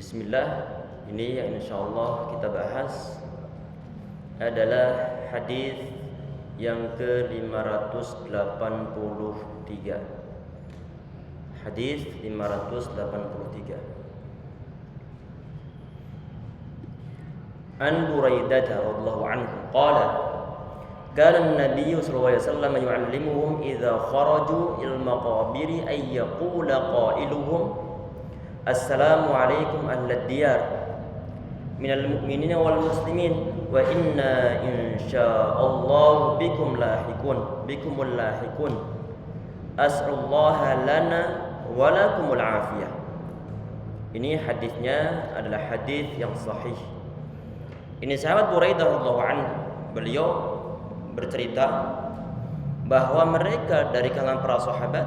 Bismillah, ini yang insyaallah kita bahas adalah hadis yang ke-583. Hadis 583. An Buraidah radhiyallahu anhu qala kana an-nabiy sallallahu alaihi wasallam yu'allimuhum idza kharaju il maqabiri ay yaqula qailuhum Assalamu alaikum ahlad diyar minal mu'minina wal muslimin wa inna insyaallah bikumul lahikun as'alullaha lana wa lakumul afiyah. Ini hadisnya adalah hadis yang sahih. Ini sahabat Buraidah radhiyallahu anhu, beliau bercerita bahwa mereka dari kalangan para sahabat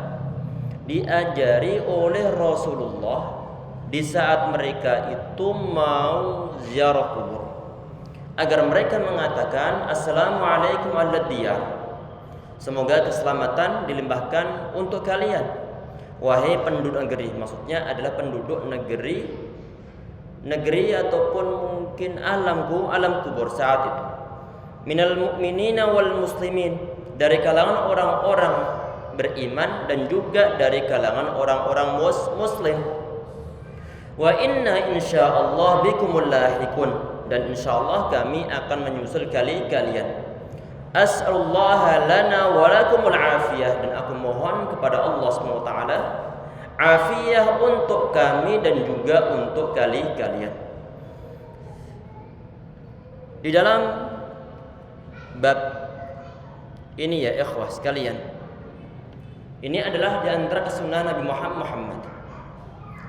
diajari oleh Rasulullah di saat mereka itu mau ziarah kubur agar mereka mengatakan Assalamualaikum ahlad diyar, semoga keselamatan dilimpahkan untuk kalian wahai penduduk negeri. Maksudnya adalah penduduk negeri ataupun mungkin alam kubur saat itu. Minal mu'minina wal muslimin, dari kalangan orang-orang beriman dan juga dari kalangan orang-orang muslim. Wa inna insyaallah bikumul lahikun, dan insyaallah kami akan menyusul kalian. As'alullaha lana wa lakumul afiyah, dan aku mohon kepada Allah Subhanahu wa taala afiyah untuk kami dan juga untuk kalian. Di dalam bab ini ya ikhwah sekalian, ini adalah di antara kesunahan Nabi Muhammad.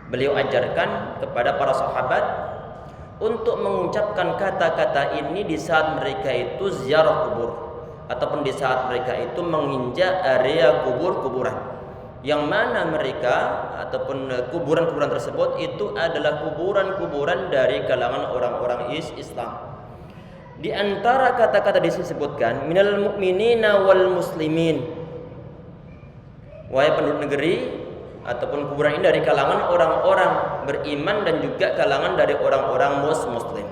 Beliau ajarkan kepada para sahabat untuk mengucapkan kata-kata ini di saat mereka itu ziarah kubur ataupun di saat mereka itu menginjak area kuburan, yang mana mereka ataupun kuburan-kuburan tersebut itu adalah kuburan-kuburan dari kalangan orang-orang Islam. Di antara kata-kata disebutkan minal mu'minina wal muslimin, wahai penduduk negeri ataupun kuburan ini dari kalangan orang-orang beriman dan juga kalangan dari orang-orang muslim.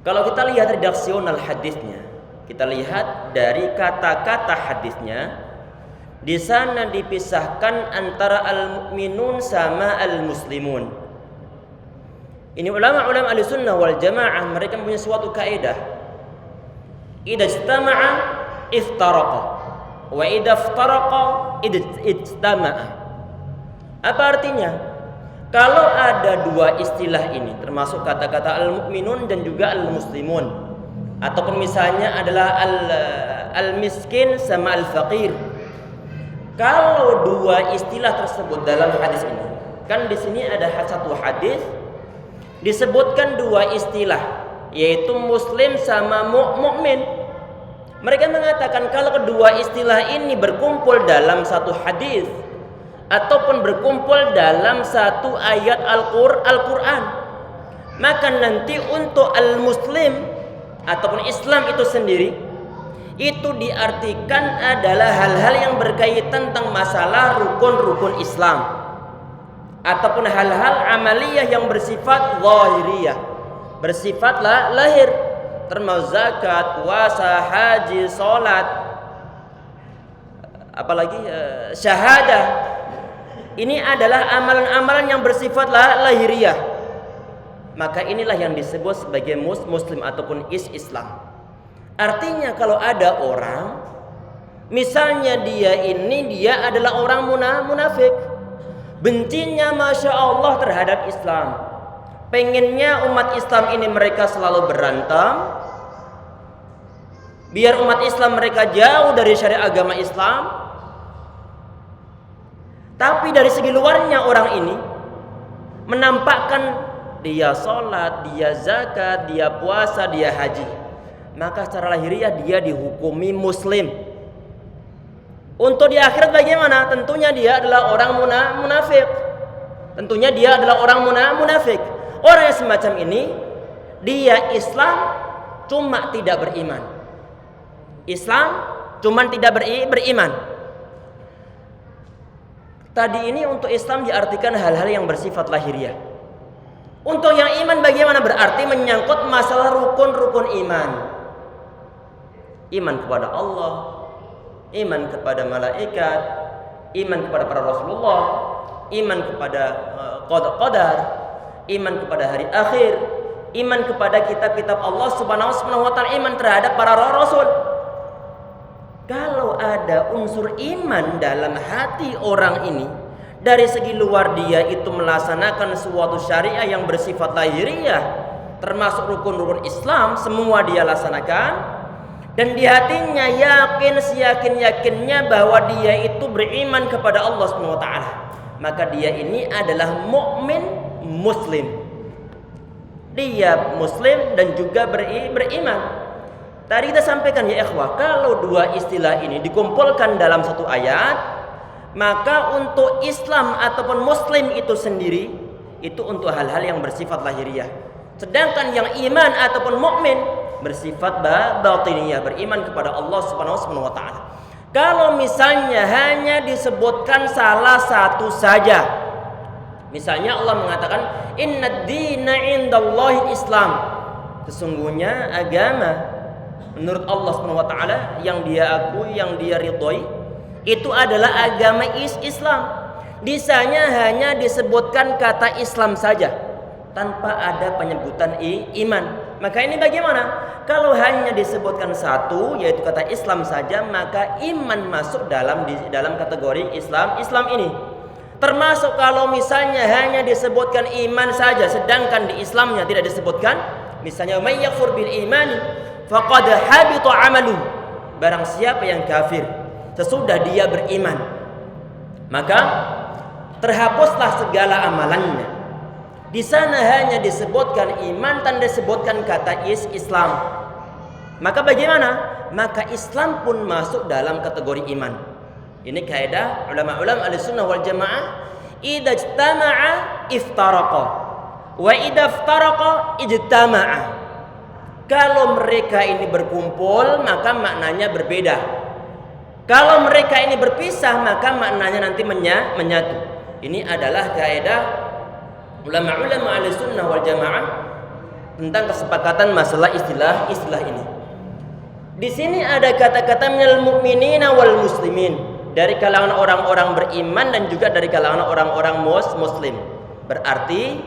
Kalau kita lihat redaksional hadisnya, kita lihat dari kata-kata hadisnya, di sana dipisahkan antara al-mu'minun sama al-muslimun. Ini ulama-ulama ahlussunnah wal jamaah, mereka punya suatu kaidah. Idza ijtama'a iftaraqa wa idza iftaraqa ijtama'a. Apa artinya? Kalau ada dua istilah ini, termasuk kata-kata al-mu'minun dan juga al-muslimun, ataupun misalnya adalah al-miskin sama al-faqir. Kalau dua istilah tersebut dalam hadis ini, kan di sini ada satu hadis disebutkan dua istilah, yaitu muslim sama mukmin. Mereka mengatakan kalau kedua istilah ini berkumpul dalam satu hadis ataupun berkumpul dalam satu ayat Al-Quran, maka nanti untuk al-muslim ataupun Islam itu sendiri itu diartikan adalah hal-hal yang berkaitan tentang masalah rukun-rukun Islam ataupun hal-hal amaliyah yang bersifat zahiriyah, bersifat lahir, termasuk zakat, puasa, haji, salat, apalagi syahadah. Ini adalah amalan-amalan yang bersifat lahiriah. Maka inilah yang disebut sebagai muslim ataupun Islam. Artinya kalau ada orang, misalnya dia adalah orang munafik, bencinya Masya Allah terhadap Islam, pengennya umat Islam ini mereka selalu berantem, biar umat Islam mereka jauh dari syariat agama Islam. Tapi dari segi luarnya orang ini menampakkan dia sholat, dia zakat, dia puasa, dia haji, maka secara lahiriah dia dihukumi muslim. Untuk di akhirat bagaimana? Tentunya dia adalah orang munafik. Tentunya dia adalah orang munafik. Orang yang semacam ini dia Islam cuma tidak beriman. Islam cuma tidak beriman. Tadi ini untuk Islam diartikan hal-hal yang bersifat lahiriah. Untuk yang iman bagaimana? Berarti menyangkut masalah rukun-rukun iman. Iman kepada Allah, iman kepada malaikat, iman kepada para Rasulullah, iman kepada qadar, iman kepada hari akhir, iman kepada kitab-kitab Allah Subhanahu wa taala, iman terhadap para rasul. Kalau ada unsur iman dalam hati orang ini, dari segi luar dia itu melaksanakan suatu syariah yang bersifat lahiriah, termasuk rukun-rukun Islam, semua dia laksanakan. Dan di hatinya yakin, seyakin-yakinnya bahwa dia itu beriman kepada Allah Subhanahu wa taala, maka dia ini adalah mukmin muslim. Dia muslim dan juga beriman. Tadi kita sampaikan ya ikhwah, kalau dua istilah ini dikumpulkan dalam satu ayat, maka untuk Islam ataupun muslim itu sendiri itu untuk hal-hal yang bersifat lahiriah. Sedangkan yang iman ataupun mukmin bersifat batiniyah, beriman kepada Allah Subhanahu wa taala. Kalau misalnya hanya disebutkan salah satu saja, misalnya Allah mengatakan innad dina indallahi Islam, sesungguhnya agama menurut Allah Subhanahu wa taala yang dia akui, yang dia ridhoi itu adalah agama Islam. Di sana hanya disebutkan kata Islam saja tanpa ada penyebutan iman. Maka ini bagaimana? Kalau hanya disebutkan satu, yaitu kata Islam saja, maka iman masuk dalam kategori Islam ini. Termasuk kalau misalnya hanya disebutkan iman saja, sedangkan di Islamnya tidak disebutkan, misalnya may yakfur bil imani faqad habita amalu, barang siapa yang kafir sesudah dia beriman, maka terhapuslah segala amalannya. Di sana hanya disebutkan iman dan disebutkan kata Islam. Maka bagaimana? Maka Islam pun masuk dalam kategori iman. Ini kaidah ulama-ulama Ahlussunnah wal Jamaah, idza ijtama'a iftaraqa wa idza iftaraqa ijtama'a. Kalau mereka ini berkumpul maka maknanya berbeda. Kalau mereka ini berpisah maka maknanya nanti menyatu. Ini adalah kaidah ulama-ulama Ahlussunnah wal Jamaah tentang kesepakatan masalah istilah ini. Di sini ada kata-kata minal mu'minina wal muslimin, dari kalangan orang-orang beriman dan juga dari kalangan orang-orang muslim. Berarti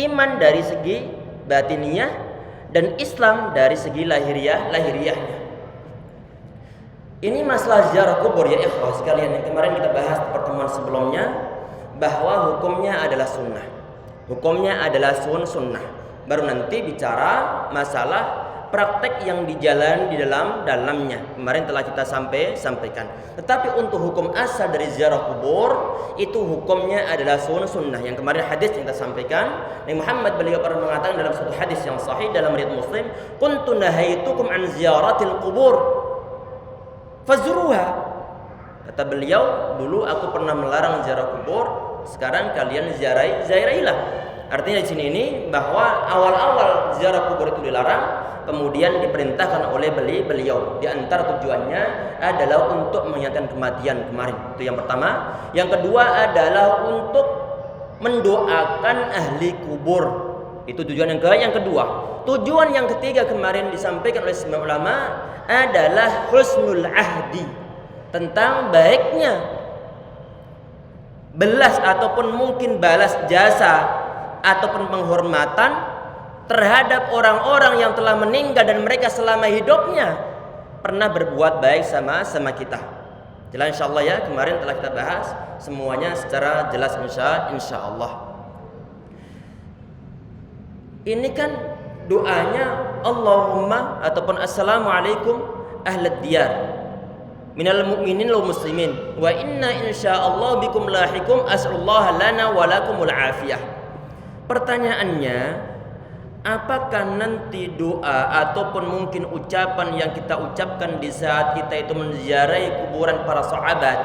iman dari segi batiniyah dan Islam dari segi lahiriahnya. Ini masalah ziarah kubur ya ikhwah sekalian, yang kemarin kita bahas di pertemuan sebelumnya, bahwa hukumnya adalah sunnah. Hukumnya adalah sunnah. Baru nanti bicara masalah praktek yang dijalani di dalamnya. Kemarin telah kita sampaikan. Tetapi untuk hukum asal dari ziarah kubur itu hukumnya adalah sunnah. Yang kemarin hadis yang kita sampaikan, Nabi Muhammad beliau pernah mengatakan dalam satu hadis yang sahih dalam riwayat Muslim, "Kuntu nahaitukum an ziyaratil qubur fazuruha." Kata beliau, dulu aku pernah melarang ziarah kubur, sekarang kalian ziarahilah. Artinya di sini ini bahwa awal-awal ziarah kubur itu dilarang, kemudian diperintahkan oleh beliau. Di antara tujuannya adalah untuk mengingatkan kematian kemarin. Itu yang pertama. Yang kedua adalah untuk mendoakan ahli kubur. Itu tujuan yang kedua. Tujuan yang ketiga kemarin disampaikan oleh semua ulama adalah husnul ahdi, tentang baiknya belas ataupun mungkin balas jasa ataupun penghormatan terhadap orang-orang yang telah meninggal dan mereka selama hidupnya pernah berbuat baik sama kita. Jelas insyaallah ya, kemarin telah kita bahas semuanya secara jelas insyaallah. Ini kan doanya Allahumma ataupun assalamualaikum ahlad diyar minal mu'minin wal muslimin wa inna insyaallah bikum lahikum as'alullah lana wa lakumul afiyah. Pertanyaannya, apakah nanti doa ataupun mungkin ucapan yang kita ucapkan di saat kita itu menziarahi kuburan para sahabat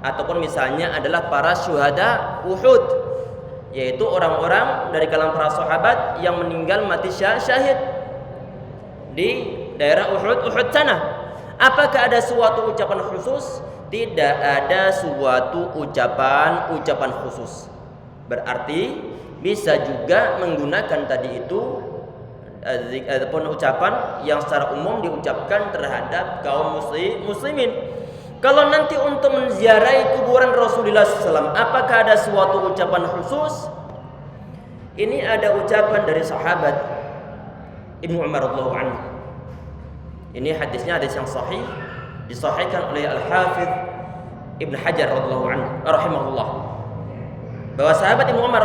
ataupun misalnya adalah para syuhada Uhud, yaitu orang-orang dari kalangan para sahabat yang meninggal mati syahid di daerah Uhud sana, apakah ada suatu ucapan khusus? Tidak ada suatu ucapan khusus. Berarti bisa juga menggunakan tadi itu ataupun ucapan yang secara umum diucapkan terhadap kaum muslimin. Kalau nanti untuk menziarahi kuburan Rasulullah SAW, apakah ada suatu ucapan khusus? Ini ada ucapan dari sahabat Ibnu Umar radhiyallahu anhu. Ini hadisnya hadis yang sahih, disahihkan oleh Al-Hafidz Ibnu Hajar radhiyallahu anhu rahimahullah. Bahwa sahabat Ibnu Umar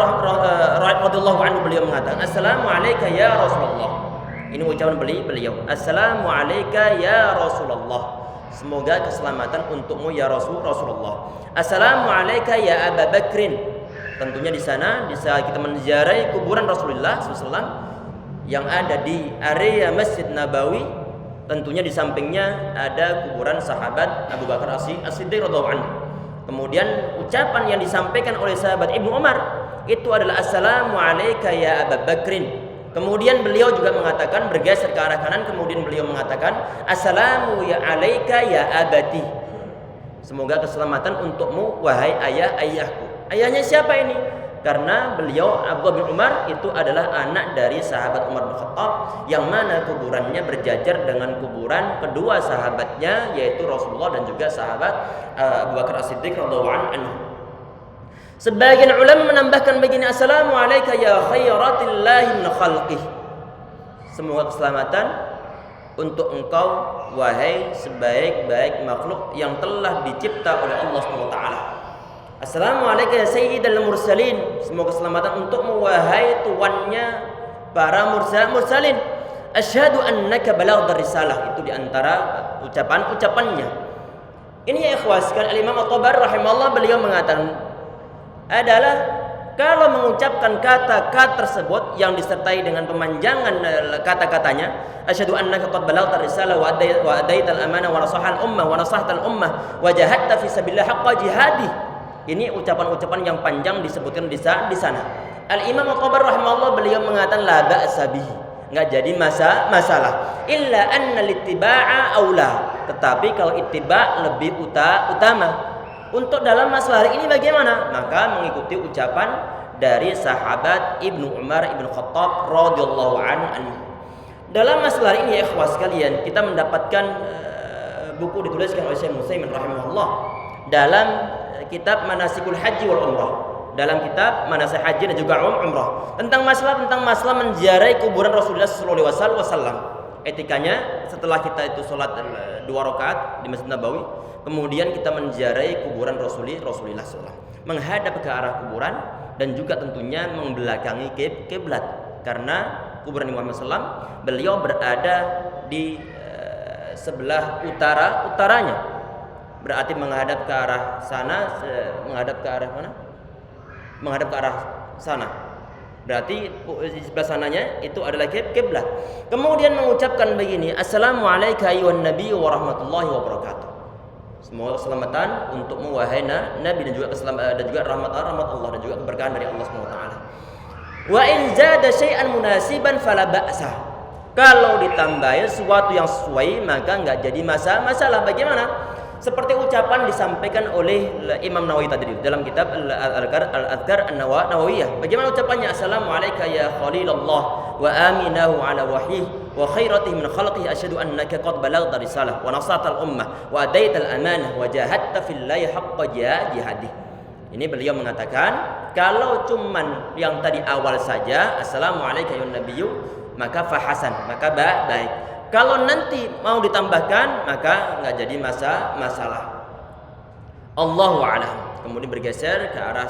radhiyallahu anhu beliau mengatakan, "Assalamu alayka ya Rasulullah." Ini ucapan beliau, "Assalamu alayka ya Rasulullah." Semoga keselamatan untukmu ya Rasulullah. "Assalamu alayka ya Abu Bakrin." Tentunya di sana saat kita menziarahi kuburan Rasulullah SAW yang ada di area Masjid Nabawi, tentunya di sampingnya ada kuburan sahabat Abu Bakar As-Siddiq radhiyallahu anhu. Kemudian ucapan yang disampaikan oleh sahabat Ibnu Umar itu adalah "Assalamu alayka ya Abu Bakrin." Kemudian beliau juga mengatakan, bergeser ke arah kanan, kemudian beliau mengatakan, "Assalamu ya alayka ya abati." Semoga keselamatan untukmu wahai ayahku. Ayahnya siapa ini? Karena beliau Abdullah bin Umar itu adalah anak dari sahabat Umar bin Khattab, yang mana kuburannya berjajar dengan kuburan kedua sahabatnya, yaitu Rasulullah dan juga sahabat Abu Bakar As-Siddiq radhiyallahu anhu. Sebagian ulama menambahkan begini, "Assalamu alayka ya khairatillahi min khalqih." Semoga keselamatan untuk engkau wahai sebaik-baik makhluk yang telah dicipta oleh Allah SWT. "Assalamu alayka ya sayyidal mursalin." Semoga keselamatan untukmu wahai tuannya para mursalin. "Asyhadu annaka balaghta risalah." Itu diantara ucapannya. Ini ya ikhwas sekalian, Al-Imam At-Tabari rahimahullah beliau mengatakan adalah kalau mengucapkan kata-kata tersebut yang disertai dengan pemanjangan kata-katanya, "Asyhadu annaka qad balaghta risalah wa adaital amanah wa nasahal ummah wa nasahtal ummah wa jahadta fi sabilillah haqqa jihadi." Ini ucapan-ucapan yang panjang disebutkan di sana. Al-Imam At-Tabari rahimahullah beliau mengatakan la ba'sa bihi, enggak jadi masalah. Illa anna littiba'a aula. Tetapi kalau ittiba' lebih utama. Untuk dalam masalah ini bagaimana? Maka mengikuti ucapan dari sahabat Ibnu Umar Ibnu Khattab radhiyallahu anhu. Dalam masalah ini ya ikhwas sekalian, kita mendapatkan buku dituliskan oleh Syekh Utsaimin rahimahullah dalam kitab Manasikul Haji wal Umrah. Dalam kitab Manasik Haji dan juga Umrah tentang masalah menziarahi kuburan Rasulullah sallallahu alaihi wasallam. Etikanya setelah kita itu sholat 2 rakaat di Masjid Nabawi, kemudian kita menziarahi kuburan Rasulullah SAW, menghadap ke arah kuburan dan juga tentunya membelakangi kiblat, karena kuburan Muhammad SAW beliau berada di sebelah utaranya, berarti menghadap ke arah sana, menghadap ke arah mana? Menghadap ke arah sana. Berarti di sebelah sananya itu adalah kiblat. Kemudian mengucapkan begini, "Assalamu alayka ayyuhan nabiy wa rahmatullahi wa barakatuh." Semoga keselamatan untukmu wahai Nabi dan juga rahmat Allah dan juga keberkahan dari Allah SWT. "Wa in zada syai'an munasiban fala ba'sa." Kalau ditambahi sesuatu yang sesuai maka enggak jadi masalah. Bagaimana? Seperti ucapan disampaikan oleh Imam Nawawi tadi dalam kitab Al-Adhkar An-Nawawiyah. Bagaimana ucapannya? "Assalamu alayka ya Khalilullah wa aminahu ala wahyi wa khairatihi min khalqihi, asyhadu annaka qad balaghta risalah wa nasatal ummah wa adaital amanah wa jahadta fillahi haqqa jihadih." Ini beliau mengatakan kalau cuman yang tadi awal saja "Assalamu alayka ya nabiyyu" maka fahasan, maka baik. Kalau nanti mau ditambahkan maka nggak jadi masalah. Allahu a'lam. Kemudian bergeser ke arah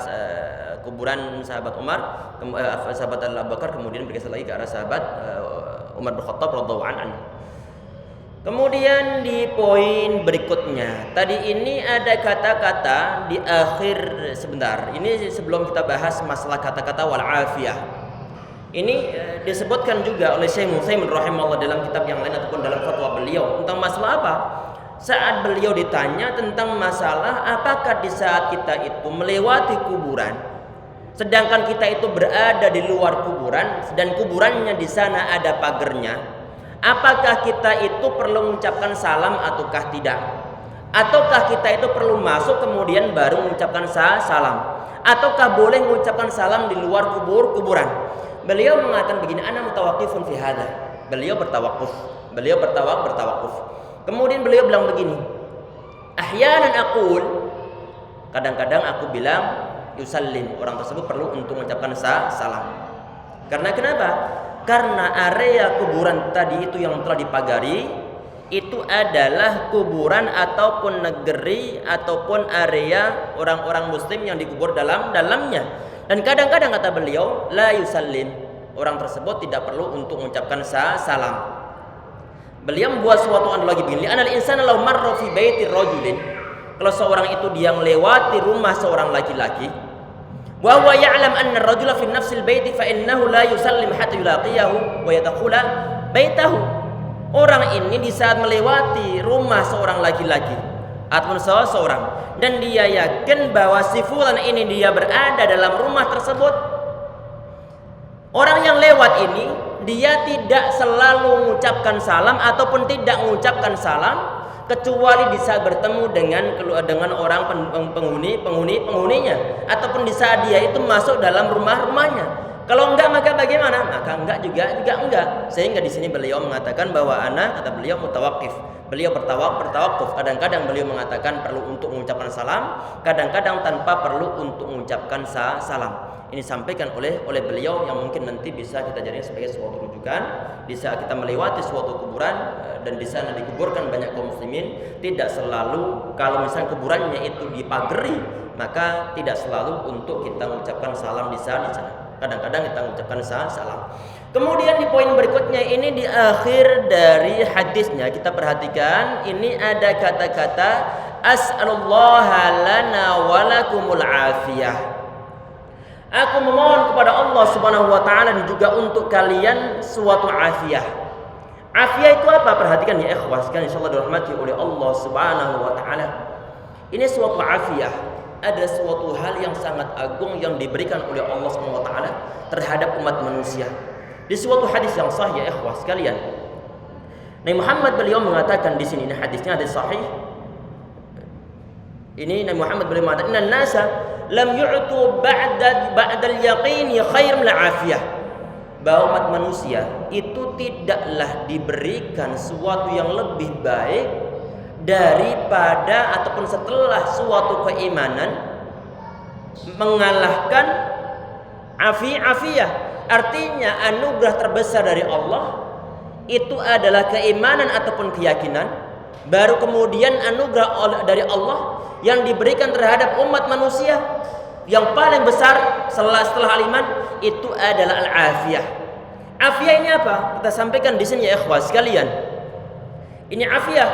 kuburan sahabat Umar, sahabat Abu Bakar, kemudian bergeser lagi ke arah sahabat Umar bin Khattab radhiyallahu anhu. Kemudian di poin berikutnya, tadi ini ada kata-kata di akhir sebentar. Ini sebelum kita bahas masalah kata-kata wal afiyah. Ini disebutkan juga oleh Syekh Utsaimin rahimahullah dalam kitab yang lain ataupun dalam fatwa beliau tentang masalah apa? Saat beliau ditanya tentang masalah apakah di saat kita itu melewati kuburan, sedangkan kita itu berada di luar kuburan dan kuburannya di sana ada pagernya, apakah kita itu perlu mengucapkan salam ataukah tidak? Ataukah kita itu perlu masuk kemudian baru mengucapkan salam? Ataukah boleh mengucapkan salam di luar kuburan? Beliau mengatakan begini, ana mutawaqqifun fi hadza. Beliau bertawakuf. Kemudian beliau bilang begini, ahyanan aqul, kadang-kadang aku bilang yusallim, orang tersebut perlu untuk mengucapkan salam. Karena kenapa? Karena area kuburan tadi itu yang telah dipagari itu adalah kuburan ataupun negeri ataupun area orang-orang muslim yang dikubur dalamnya. Dan kadang-kadang kata beliau la yusallim, orang tersebut tidak perlu untuk mengucapkan salam. Beliau membuat suatu analogi begini, anal insana law marra fi baiti rajulin, kalau seorang itu dia melewati rumah seorang laki-laki, wa huwa ya'lam anna ar-rajula fi nafsil baiti fa innahu la yusallim hatta yulaqiyahu wa yadkhula baitahu. Orang ini di saat melewati rumah seorang laki-laki ataupun seorang dan dia yakin bahwa si fulan ini dia berada dalam rumah tersebut, orang yang lewat ini dia tidak selalu mengucapkan salam ataupun tidak mengucapkan salam kecuali di saat bertemu dengan orang penghuninya ataupun di saat dia itu masuk dalam rumahnya. Kalau enggak maka bagaimana? Maka enggak juga enggak. Sehingga di sini beliau mengatakan bahwa kata beliau mutawaqqif. Beliau bertawakuf. Kadang-kadang beliau mengatakan perlu untuk mengucapkan salam, kadang-kadang tanpa perlu untuk mengucapkan salam. Ini disampaikan oleh beliau yang mungkin nanti bisa kita jadikan sebagai suatu rujukan di saat kita melewati suatu kuburan dan di sana dikuburkan banyak kaum muslimin. Tidak selalu kalau misalnya kuburannya itu dipagari, maka tidak selalu untuk kita mengucapkan salam di sana. Kadang-kadang kita mengucapkan salam. Kemudian di poin berikutnya ini di akhir dari hadisnya kita perhatikan ini ada kata-kata as'alullaha lana walakumul afiyah. Aku memohon kepada Allah Subhanahu wa taala dan juga untuk kalian suatu afiyah. Afiyah itu apa? Perhatikan ya ikhwah sekalian, insyaallah dirahmati oleh Allah Subhanahu wa taala. Ini suatu afiyah. Ada suatu hal yang sangat agung yang diberikan oleh Allah Subhanahu wa taala terhadap umat manusia. Di suatu hadis yang sahih ya ikhwah sekalian, Nabi Muhammad beliau mengatakan di sini, ini hadisnya hadis sahih. Ini Nabi Muhammad beliau mengatakan, "Innan nasa lam yu'tu ba'dal yaqini khairum al-afiyah." Bahwa umat manusia itu tidaklah diberikan sesuatu yang lebih baik daripada ataupun setelah suatu keimanan mengalahkan afiyah. Artinya anugerah terbesar dari Allah itu adalah keimanan ataupun keyakinan, baru kemudian anugerah dari Allah yang diberikan terhadap umat manusia yang paling besar setelah iman itu adalah al-afiyah. Afiyah ini apa? Kita sampaikan di sini ya ikhwah sekalian. Ini afiyah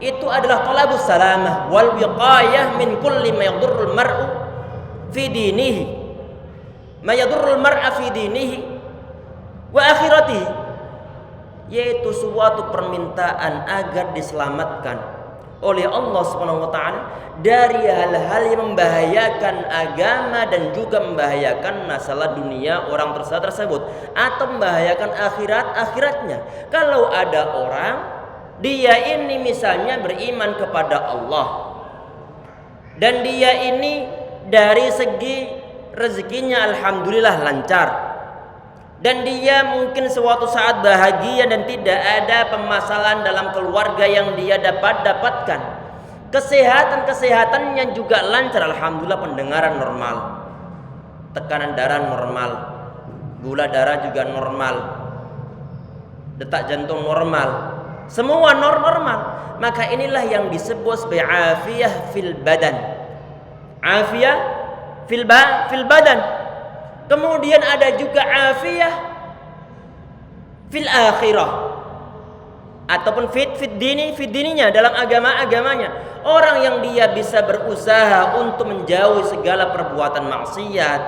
itu adalah talabus salamah wal wiqayah min kulli ma yadurrul mar'u fi dinihi. Ma yadurrul mar'a fi dinihi wa akhiratihi, yaitu suatu permintaan agar diselamatkan oleh Allah Subhanahu wa taala dari hal-hal yang membahayakan agama dan juga membahayakan masalah dunia orang tersebut atau membahayakan akhiratnya. Kalau ada orang dia ini misalnya beriman kepada Allah dan dia ini dari segi rezekinya alhamdulillah lancar, dan dia mungkin suatu saat bahagia dan tidak ada permasalahan dalam keluarga yang dia dapatkan, kesehatannya juga lancar alhamdulillah, pendengaran normal, tekanan darah normal, gula darah juga normal, detak jantung normal, semua normal. Maka inilah yang disebut sebagai afiyah fil badan, afiyah fil badan. Kemudian ada juga afiyah fil akhirah ataupun fit dininya, dalam agamanya. Orang yang dia bisa berusaha untuk menjauhi segala perbuatan maksiat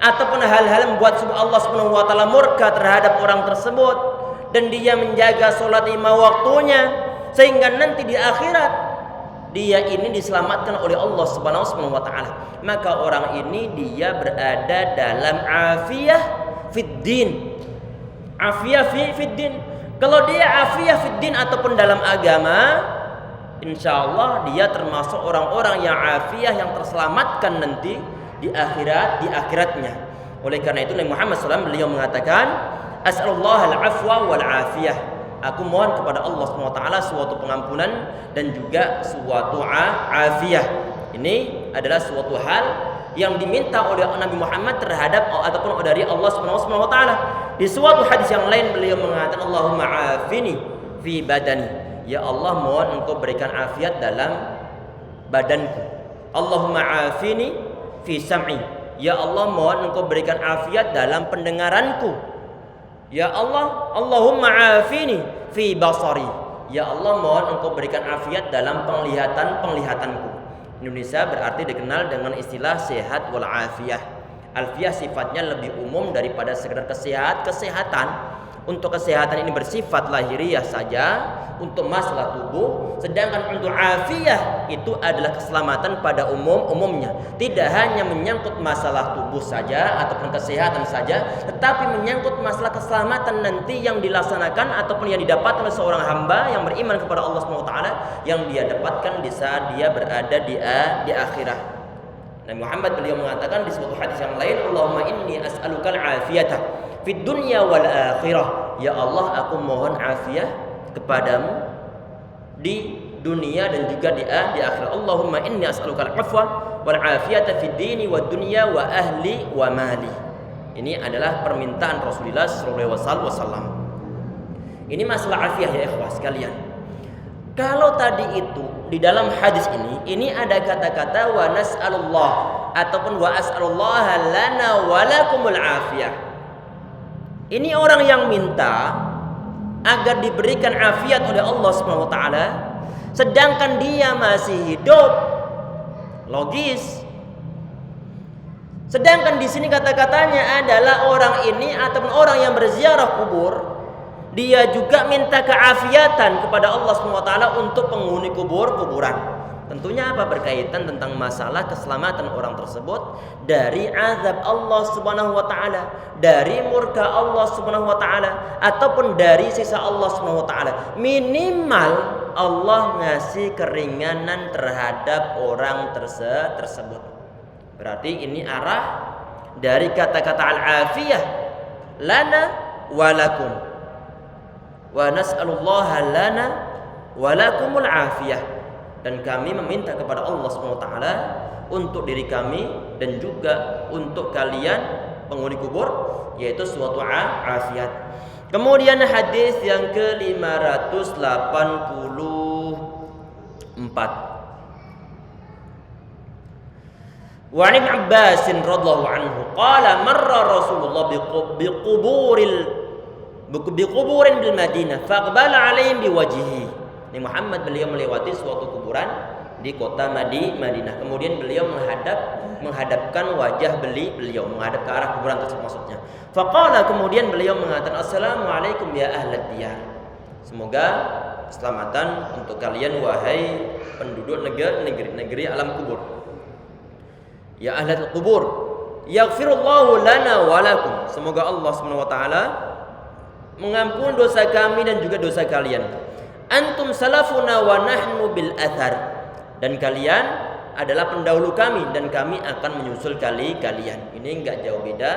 ataupun hal-hal yang membuat Allah Subhanahu wa taala murka terhadap orang tersebut, dan dia menjaga salat 5 waktunya sehingga nanti di akhirat dia ini diselamatkan oleh Allah Subhanahu wa taala, maka orang ini dia berada dalam afiyah fid din. Afiyah fid din. Kalau dia afiyah fid din ataupun dalam agama, insya Allah dia termasuk orang-orang yang afiyah, yang terselamatkan nanti di akhiratnya. Oleh karena itu Nabi Muhammad SAW beliau mengatakan, as'alullah al-afwa wal afiyah. Aku mohon kepada Allah SWT suatu pengampunan dan juga suatu afiyah. Ini adalah suatu hal yang diminta oleh Nabi Muhammad terhadap ataupun dari Allah SWT. Di suatu hadis yang lain beliau mengatakan, Allahumma afini fi badani. Ya Allah, mohon engkau berikan afiat dalam badanku. Allahumma afini fi sam'i. Ya Allah, mohon engkau berikan afiat dalam pendengaranku. Ya Allah, Allahumma afini fi basari. Ya Allah, mohon engkau berikan afiat dalam penglihatanku. Indonesia berarti dikenal dengan istilah sehat wal afiyah. Alfiyah sifatnya lebih umum daripada sekedar kesehatan. Untuk kesehatan ini bersifat lahiriah saja, untuk masalah tubuh. Sedangkan untuk afiyah itu adalah keselamatan pada umumnya. Tidak hanya menyangkut masalah tubuh saja ataupun kesehatan saja, tetapi menyangkut masalah keselamatan nanti yang dilaksanakan ataupun yang didapatkan oleh seorang hamba yang beriman kepada Allah SWT, yang dia dapatkan di saat dia berada di akhirat. Nabi Muhammad beliau mengatakan di suatu hadis yang lain, Allahumma inni as'alukal afiyata fid dunya wal akhirah. Ya Allah, aku mohon afiyah kepadamu di dunia dan juga di akhirat. Allahumma inni as'alukal afwa wal afiyata fid dini wad dunya wa ahli wa mali. Ini adalah permintaan Rasulullah sallallahu alaihi wasallam. Ini masalah afiyah ya ikhwah sekalian. Kalau tadi itu di dalam hadis ini ada kata-kata wa nas'alullah ataupun wa as'alullaha lana wa lakumul afiyah. Ini orang yang minta agar diberikan afiat oleh Allah SWT, sedangkan dia masih hidup. Logis. Sedangkan di sini kata-katanya adalah orang ini ataupun orang yang berziarah kubur, dia juga minta keafiatan kepada Allah SWT untuk penghuni kuburan. Tentunya apa? Berkaitan tentang masalah keselamatan orang tersebut dari azab Allah Subhanahu wa taala, dari murka Allah Subhanahu wa taala, ataupun dari sisa Allah Subhanahu wa taala. Minimal Allah ngasih keringanan terhadap orang tersebut. Berarti ini arah dari kata-kata al-afiyah, lana wa lakum. Wa nas'alullaha lana wa lakumul afiyah. Dan kami meminta kepada Allah SWT untuk diri kami dan juga untuk kalian penghuni kubur, yaitu suatu afiat. Kemudian hadis yang ke-584. Wa 'an Ibn Abbas radhiyallahu anhu qala marra Rasulullah biquburin bil Madinah faqbala 'alaihim biwajhihi. Nabi Muhammad beliau melewati suatu kuburan di kota Madinah. Kemudian beliau menghadapkan wajah beliau menghadap ke arah kuburan tersebut maksudnya. Faqala, kemudian beliau mengatakan, Assalamualaikum ya ahlad diyar. Semoga keselamatan untuk kalian wahai penduduk negeri alam kubur. Ya ahlal kubur, yaghfirullahu lana wa lakum. Semoga Allah Subhanahu wa taala mengampuni dosa kami dan juga dosa kalian. Antum salafuna wa nahnu bil athar. Dan kalian adalah pendahulu kami dan kami akan menyusul kalian. Ini enggak jauh beda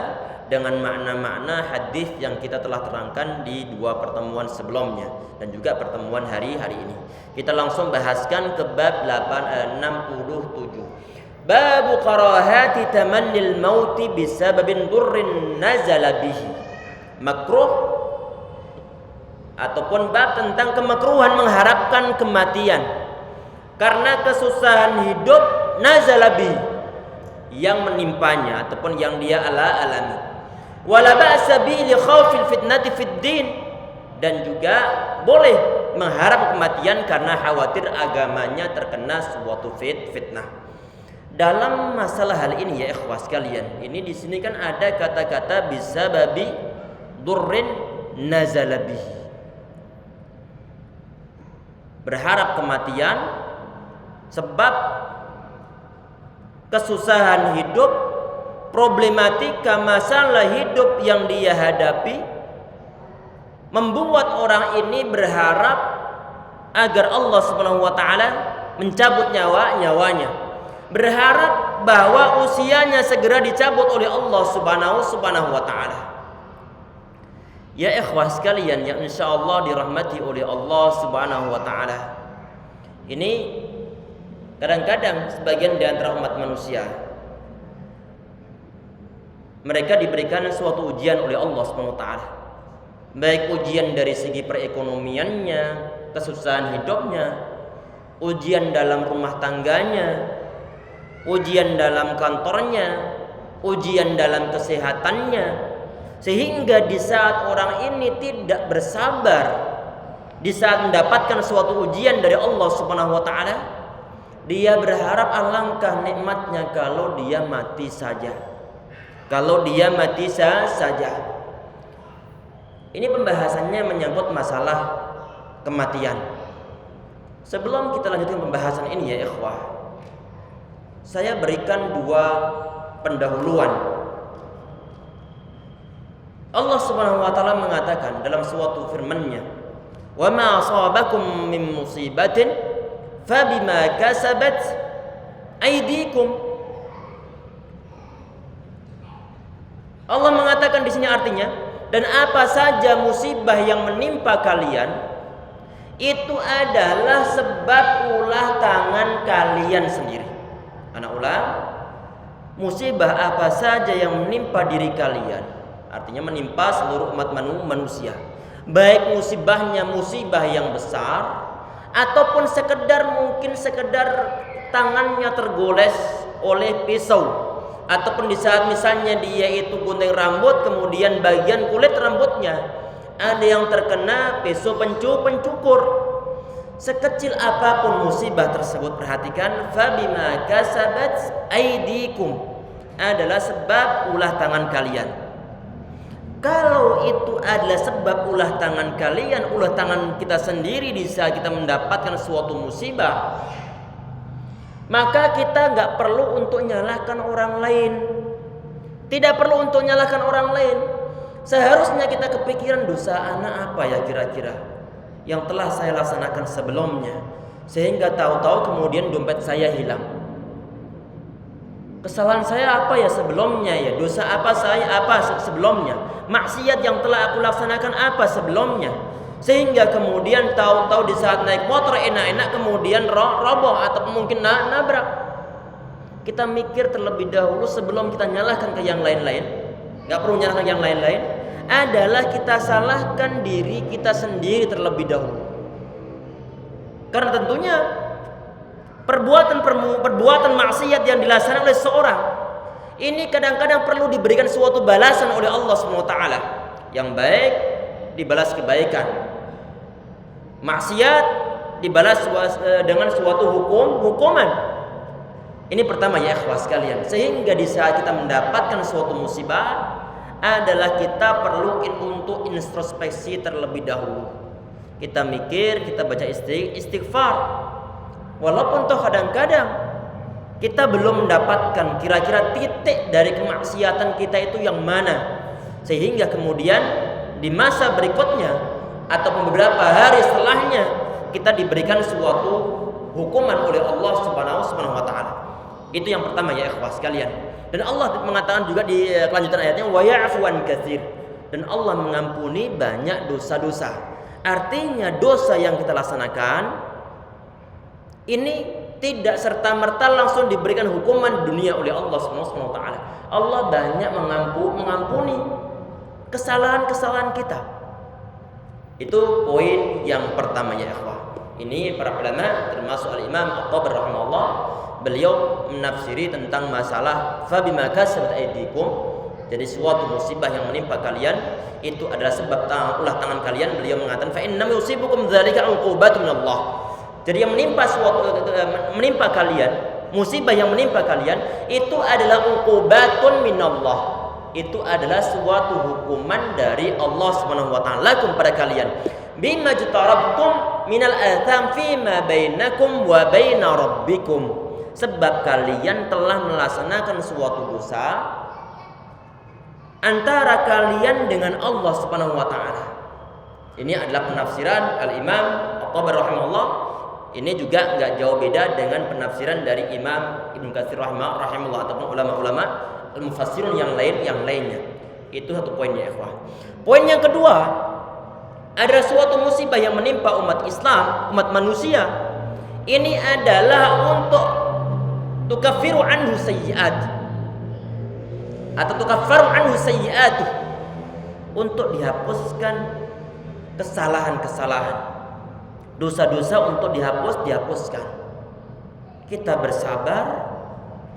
dengan makna-makna hadis yang kita telah terangkan di dua pertemuan sebelumnya dan juga pertemuan hari ini. Kita langsung bahaskan ke bab 67. Babu karahati tamannil mauti bisababin durrin nazala bihi. Makruh ataupun bab tentang kemakruhan mengharapkan kematian karena kesusahan hidup nazalabi yang menimpanya ataupun yang dia alami. Wala ba'sa bi li khaufil fitnati fid din, dan juga boleh mengharap kematian karena khawatir agamanya terkena suatu fitnah. Dalam masalah hal ini ya ikhwah sekalian, ini di sini kan ada kata-kata bisababi durrin nazalabi. Berharap kematian sebab kesusahan hidup, problematika masalah hidup yang dia hadapi, membuat orang ini berharap agar Allah Subhanahu wa taala mencabut nyawanya. Berharap bahwa usianya segera dicabut oleh Allah Subhanahu wa taala. Ya ikhwah sekalian yang insyaallah dirahmati oleh Allah Subhanahu wa taala. Ini kadang-kadang sebagian di antara umat manusia mereka diberikan suatu ujian oleh Allah Subhanahu wa taala. Baik ujian dari segi perekonomiannya, kesusahan hidupnya, ujian dalam rumah tangganya, ujian dalam kantornya, ujian dalam kesehatannya, sehingga di saat orang ini tidak bersabar, di saat mendapatkan suatu ujian dari Allah Subhanahu wa taala, dia berharap alangkah nikmatnya kalau dia mati saja. Kalau dia mati saja. Ini pembahasannya menyangkut masalah kematian. Sebelum kita lanjutkan pembahasan ini ya ikhwah, saya berikan dua pendahuluan. Allah Subhanahu wa taala mengatakan dalam suatu firman-Nya, "Wa ma asabakum min musibatin fabima kasabat aydikum." Allah mengatakan di sini artinya, dan apa saja musibah yang menimpa kalian itu adalah sebab ulah tangan kalian sendiri. Anak ulang, musibah apa saja yang menimpa diri kalian, artinya menimpa seluruh umat manusia, baik musibahnya musibah yang besar ataupun sekedar tangannya tergoles oleh pisau, ataupun di saat misalnya dia itu gunting rambut, kemudian bagian kulit rambutnya ada yang terkena pisau pencukur. Sekecil apapun musibah tersebut, perhatikan, fabima kasabat aydikum, adalah sebab ulah tangan kalian. Kalau itu adalah sebab ulah tangan kalian, ulah tangan kita sendiri di saat kita mendapatkan suatu musibah, maka kita nggak perlu untuk nyalahkan orang lain. Tidak perlu untuk nyalahkan orang lain. Seharusnya kita kepikiran, dosa anak apa ya kira-kira yang telah saya laksanakan sebelumnya, sehingga tahu-tahu kemudian dompet saya hilang. Kesalahan saya apa ya sebelumnya ya? Dosa apa sebelumnya? Maksiat yang telah aku laksanakan apa sebelumnya? Sehingga kemudian tahu-tahu di saat naik motor enak-enak kemudian roboh atau mungkin nabrak. Kita mikir terlebih dahulu sebelum kita nyalahkan ke yang lain-lain. Gak perlu nyalahkan yang lain-lain. Adalah kita salahkan diri kita sendiri terlebih dahulu. Karena tentunya perbuatan maksiat yang dilaksanakan oleh seorang ini kadang-kadang perlu diberikan suatu balasan oleh Allah SWT. Yang baik dibalas kebaikan, maksiat dibalas dengan suatu hukuman. Ini pertama ya ikhwah sekalian. Sehingga di saat kita mendapatkan suatu musibah adalah kita perlu untuk introspeksi terlebih dahulu. Kita mikir, kita baca istighfar. Walaupun toh kadang-kadang kita belum mendapatkan kira-kira titik dari kemaksiatan kita itu yang mana, sehingga kemudian di masa berikutnya atau beberapa hari setelahnya kita diberikan suatu hukuman oleh Allah Subhanahu wa taala. Itu yang pertama ya ikhwah sekalian. Dan Allah mengatakan juga di kelanjutan ayatnya, wa ya'fu an katsir, dan Allah mengampuni banyak dosa-dosa. Artinya dosa yang kita laksanakan ini tidak serta-merta langsung diberikan hukuman dunia oleh Allah Subhanahu wa taala. Allah banyak mengampuni kesalahan-kesalahan kita. Itu poin yang pertama ya ikhwah. Ini para ulama termasuk al-Imam At-Tabari rahimahullah, beliau menafsiri tentang masalah fabima kasabat aydikum, jadi suatu musibah yang menimpa kalian itu adalah sebab ulah tangan kalian. Beliau mengatakan fa inna yusibukum dzalika uqubatun minallah. Jadi yang menimpa kalian, musibah yang menimpa kalian itu adalah uqubatun minallah. Itu adalah suatu hukuman dari Allah Subhanahu wa taala kepada kalian. Bima jutarabtum minal atham fima bainakum wa baina rabbikum. Sebab kalian telah melaksanakan suatu dosa antara kalian dengan Allah Subhanahu wa taala. Ini adalah penafsiran Al-Imam Tabari rahimahullah, ini juga nggak jauh beda dengan penafsiran dari Imam Ibnu Katsir rahimahullah ataupun ulama-ulama al-mufassirun yang lainnya. Itu satu poinnya, ikhwah. Poin yang kedua, ada suatu musibah yang menimpa umat Islam, umat manusia. Ini adalah untuk tukaffiru anhu sayyi'at atau tukaffaru anhu sayyi'atu, untuk dihapuskan kesalahan-kesalahan, dosa-dosa untuk dihapuskan. Kita bersabar,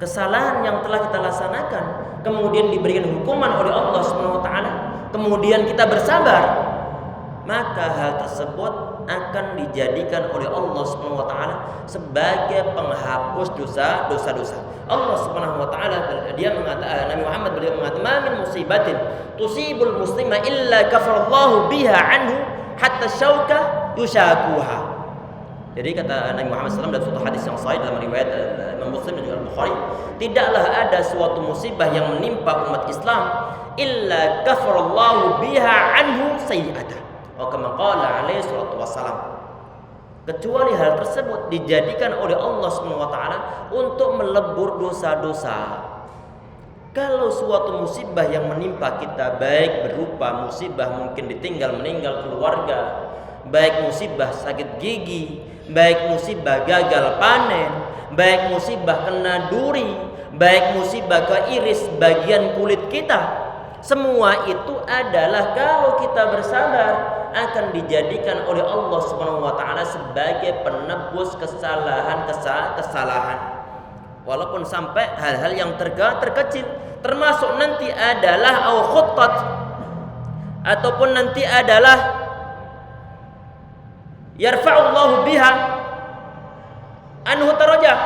kesalahan yang telah kita laksanakan kemudian diberikan hukuman oleh Allah Subhanahu wa taala, kemudian kita bersabar, maka hal tersebut akan dijadikan oleh Allah Subhanahu wa taala sebagai penghapus dosa-dosa. Allah Subhanahu wa taala, dia mengatakan, Nabi Muhammad beliau mengatakan, "Ma min musibatin tusibul muslima illa kafarallahu biha anhu hatta syauka yushakuha." Jadi kata Nabi Muhammad SAW dalam suatu hadis yang sahih dalam riwayat Imam Muslim dan juga Al-Bukhari, tidaklah ada suatu musibah yang menimpa umat Islam illa kafarallahu biha anhu sayyi'atah, atau kama qala alaihi salatu wassalam, kecuali hal tersebut dijadikan oleh Allah Subhanahu wa taala untuk melebur dosa-dosa. Kalau suatu musibah yang menimpa kita, baik berupa musibah mungkin ditinggal meninggal keluarga, baik musibah sakit gigi, baik musibah gagal panen, baik musibah kena duri, baik musibah keiris bagian kulit kita, semua itu adalah kalau kita bersabar akan dijadikan oleh Allah Subhanahu wa taala sebagai penebus kesalahan-kesalahan. Walaupun sampai hal-hal yang terkecil, termasuk nanti adalah au khuttat, ataupun nanti adalah yarfa'ullahu biha anhu darajah,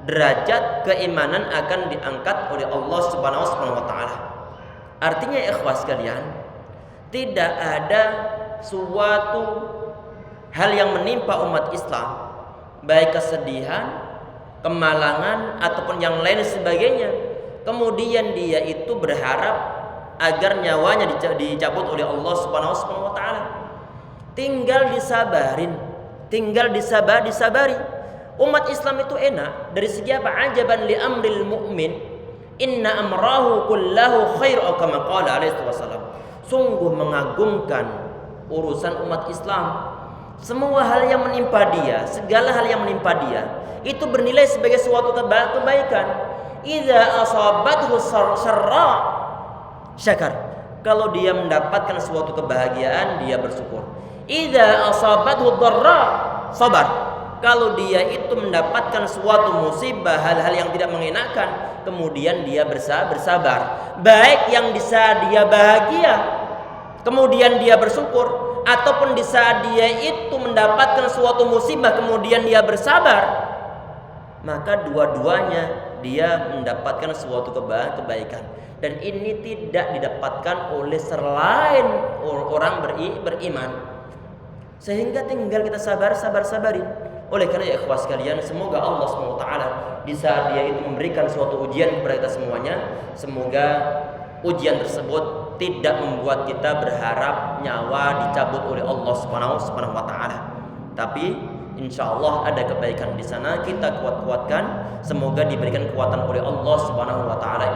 derajat keimanan akan diangkat oleh Allah Subhanahu wa taala. Artinya ikhwas sekalian, tidak ada suatu hal yang menimpa umat Islam, baik kesedihan, kemalangan ataupun yang lain sebagainya, kemudian dia itu berharap agar nyawanya dicabut oleh Allah Subhanahu wa taala. Tinggal disabarin, tinggal disabari. Umat Islam itu enak dari segi apa? Ajaban li amril mu'min, inna amrahu kullahu khair, atau kama qala alaihi wasallam. Sungguh mengagumkan urusan umat Islam. Semua hal yang menimpa dia, segala hal yang menimpa dia itu bernilai sebagai suatu kebaikan. Idza asabathu syarra syakar. Kalau dia mendapatkan suatu kebahagiaan, dia bersyukur. Idza asabathu dharra sabar. Kalau dia itu mendapatkan suatu musibah, hal-hal yang tidak mengenakan, kemudian dia bersabar. Baik yang di saat dia bahagia, kemudian dia bersyukur, ataupun di saat dia itu mendapatkan suatu musibah, kemudian dia bersabar, maka dua-duanya dia mendapatkan suatu kebaikan. Dan ini tidak didapatkan oleh selain orang beriman. Sehingga tinggal kita sabarin. Oleh karena ikhwas sekalian, semoga Allah SWT di saat dia itu memberikan suatu ujian kepada kita semuanya, semoga ujian tersebut tidak membuat kita berharap nyawa dicabut oleh Allah Subhanahu wa taala. Tapi insya Allah ada kebaikan di sana, kita kuatkan. Semoga diberikan kekuatan oleh Allah Subhanahu wa taala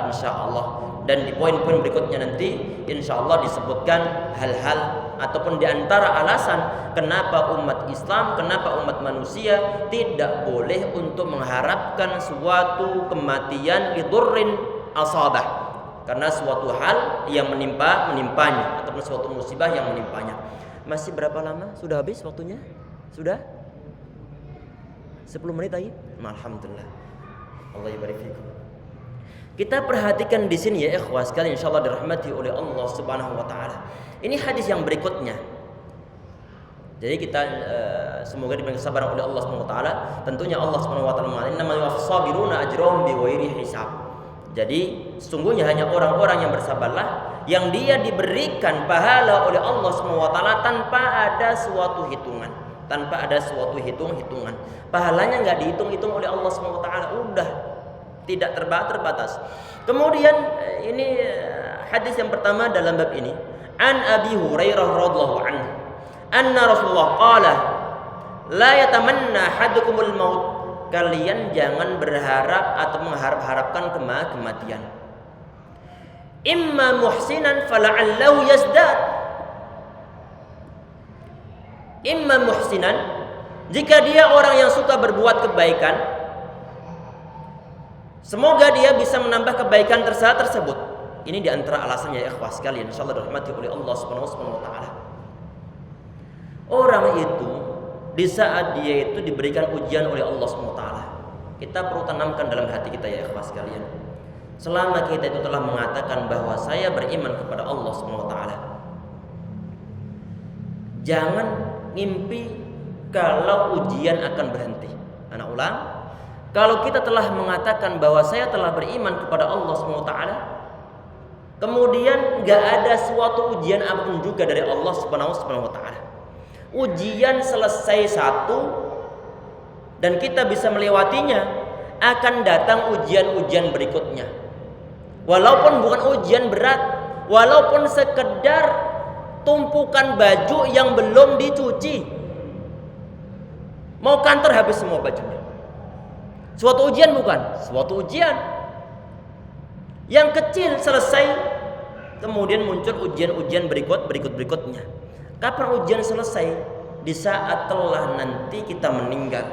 insya Allah. Dan di poin-poin berikutnya nanti insya Allah disebutkan hal-hal ataupun di antara alasan kenapa umat Islam, kenapa umat manusia tidak boleh untuk mengharapkan suatu kematian lidurrin asabah, karena suatu hal yang menimpanya ataupun suatu musibah yang menimpanya. Masih berapa lama? Sudah habis waktunya? Sudah? 10 menit lagi? Alhamdulillah. Allah yabarik fikum. Kita perhatikan di sini ya ikhwas sekalian, insyaallah dirahmati oleh Allah Subhanahu wa taala. Ini hadis yang berikutnya. Jadi kita semoga diberikan kesabaran oleh Allah Subhanahu wa taala. Tentunya Allah Subhanahu wa taala mengatakan, "Innamal yuwaffas-sabiruna ajrahum bighairi hisab." Jadi sungguhnya hanya orang-orang yang bersabarlah yang dia diberikan pahala oleh Allah Subhanahu wa taala tanpa ada suatu hitungan, tanpa ada suatu hitungan. Pahalanya enggak dihitung-hitung oleh Allah Subhanahu wa taala, udah tidak terbatas. Kemudian ini hadis yang pertama dalam bab ini, an Abi Hurairah radhiyallahu anhu anna Rasulullah qala la yatamanna ahadukumul maut. Kalian jangan berharap atau mengharap-harapkan kematian. Imma muhsinan fala'allahu yazdad. Imma muhsinan, jika dia orang yang suka berbuat kebaikan, semoga dia bisa menambah kebaikan tersebut. Ini diantara alasannya ya ikhwah sekalian, insyaallah dirahmati oleh Allah Subhanahu wa taala. Orang itu di saat dia itu diberikan ujian oleh Allah Subhanahu wa taala, kita perlu tanamkan dalam hati kita ya ikhwah sekalian. Selama kita itu telah mengatakan bahwa saya beriman kepada Allah Subhanahu wa taala, jangan mimpi kalau ujian akan berhenti. Anak ulang, kalau kita telah mengatakan bahwa saya telah beriman kepada Allah Subhanahu wa taala, kemudian nggak ada suatu ujian apapun juga dari Allah Subhanahu wa taala. Ujian selesai satu dan kita bisa melewatinya, akan datang ujian-ujian berikutnya. Walaupun bukan ujian berat, walaupun sekedar tumpukan baju yang belum dicuci, mau kantor habis semua bajunya. Suatu ujian bukan? Suatu ujian yang kecil selesai, kemudian muncul ujian-ujian berikutnya. Kapan ujian selesai? Di saat telah nanti kita meninggal,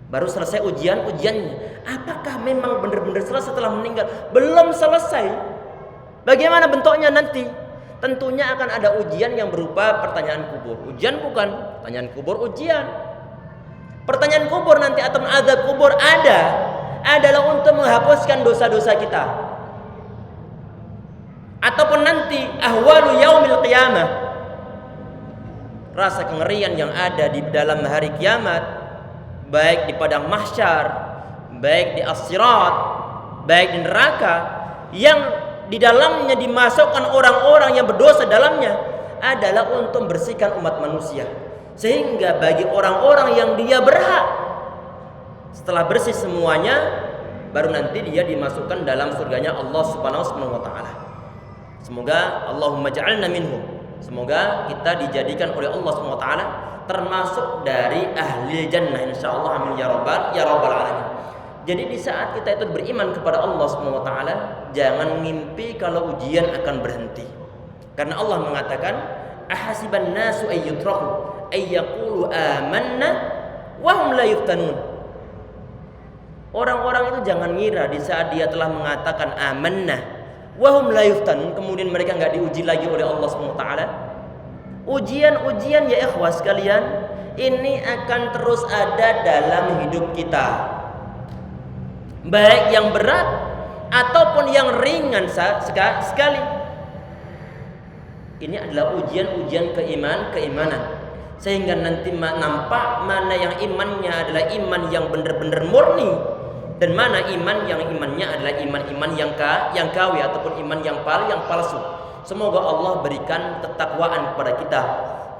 baru selesai ujiannya. Apakah memang benar-benar selesai setelah meninggal? Belum selesai. Bagaimana bentuknya nanti? Tentunya akan ada ujian yang berupa pertanyaan kubur. Ujian bukan, pertanyaan kubur ujian. Pertanyaan kubur nanti atau azab kubur adalah untuk menghapuskan dosa-dosa kita. Ataupun nanti ahwalu yaumil qiyamah, rasa kengerian yang ada di dalam hari kiamat, baik di padang mahsyar, baik di as-sirat, baik di neraka, yang di dalamnya dimasukkan orang-orang yang berdosa dalamnya, adalah untuk membersihkan umat manusia. Sehingga bagi orang-orang yang dia berhak, setelah bersih semuanya, baru nanti dia dimasukkan dalam surganya Allah Subhanahu wa taala. Semoga Allahumma ja'alna minhum. Semoga kita dijadikan oleh Allah Subhanahu wa taala termasuk dari ahli jannah insyaallah, amin ya rabbal alamin. Jadi di saat kita itu beriman kepada Allah Subhanahu wa taala, jangan mimpi kalau ujian akan berhenti. Karena Allah mengatakan, ahasiban nasu ayyutraku ayyaqulu amanna wa hum la yuftanun. Orang-orang itu jangan ngira di saat dia telah mengatakan amanna wa hum la yuftanun, kemudian mereka enggak diuji lagi oleh Allah Subhanahu wa taala. Ujian-ujian ya ikhwah sekalian, ini akan terus ada dalam hidup kita, baik yang berat ataupun yang ringan sekali. Ini adalah ujian-ujian keimanan, sehingga nanti nampak mana yang imannya adalah iman yang benar-benar murni, dan mana iman yang imannya adalah iman-iman yang kawi ataupun iman yang palsu. Semoga Allah berikan ketakwaan kepada kita,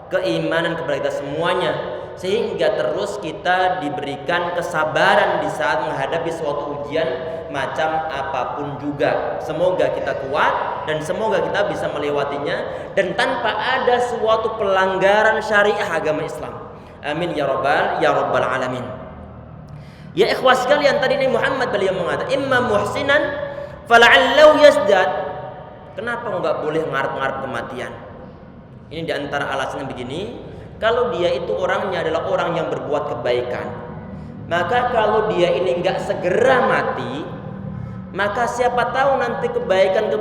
keimanan kepada kita semuanya, sehingga terus kita diberikan kesabaran di saat menghadapi suatu ujian macam apapun juga. Semoga kita kuat dan semoga kita bisa melewatinya dan tanpa ada suatu pelanggaran syariah agama Islam. Amin ya rabbal alamin. Ya ikhwah sekalian, tadi Nabi Muhammad beliau mengatakan imma muhsinan fala'allahu yazdad. Kenapa enggak boleh ngarep-ngarep kematian? Ini diantara alasannya begini. Kalau dia itu orangnya adalah orang yang berbuat kebaikan, maka kalau dia ini enggak segera mati, maka siapa tahu nanti kebaikan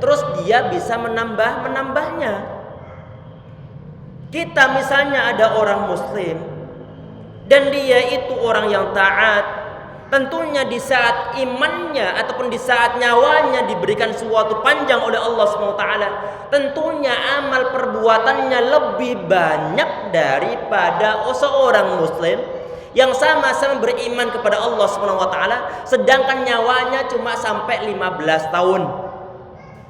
terus dia bisa menambahnya. Kita misalnya ada orang muslim dan dia itu orang yang taat, tentunya di saat imannya ataupun di saat nyawanya diberikan suatu panjang oleh Allah SWT, tentunya amal perbuatannya lebih banyak daripada seorang muslim yang sama-sama beriman kepada Allah SWT, sedangkan nyawanya cuma sampai 15 tahun.